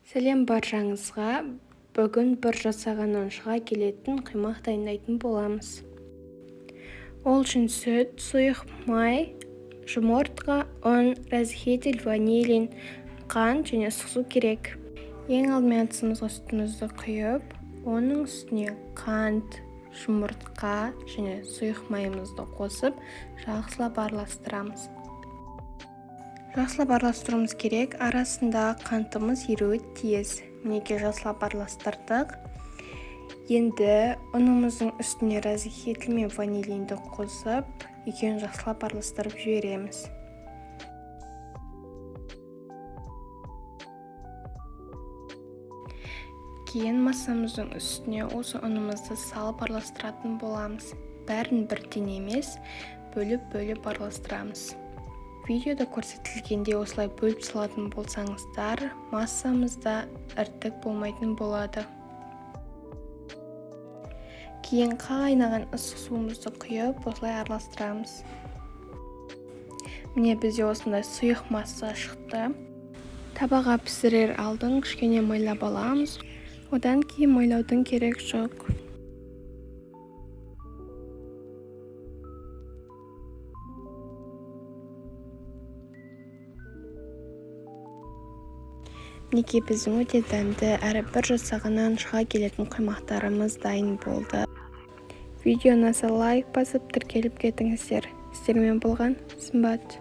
Сәлем баршаңызға. Бүгін бір жасағаннан шыға келетін қимақ дайындайтын боламыз. Ол үшін сүт, сұйық май, жұмыртқа, ұн, разъедел, ванилин, қант және су керек. Ең алдымен ыдысымызға сүтімізді құйып, оның үстіне қант, жұмыртқа және сұйық майымызды қосып, жақсылап араластырамыз. Жақсылап араластыруымыз керек, арасында қантымыз еруі тиіс. Мінекей жақсылап араластырдық. Енді ұнымыздың үстіне разъедел мен ванилинді қосып, екеуін жақсылап араластырып жібереміз. Кейін массамыздың үстіне осы ұнымызды салып араластыратын боламыз. Бәрін бірден емес, бөліп араластырамыз. Видеода көрсетілгенде осылай бөліп салатын болсаңыздар, массамызда іртік болмайтын болады. Кейін қайнаған ыстық суымызды құйып, осылай араластырамыз. Міне бізде осындай сұйық масса шықты. Табаға пісірер алдын кішкене майлап аламыз. Одан кейін майлаудың керек жоқ. Мінекей біздің өте дәмді әрі бір жасағаннан шыға келетін қимақтарымыз дайын болды. Видеоны лайк басып тіркеліп кетіңіздер. Сіздермен болған Сымбат.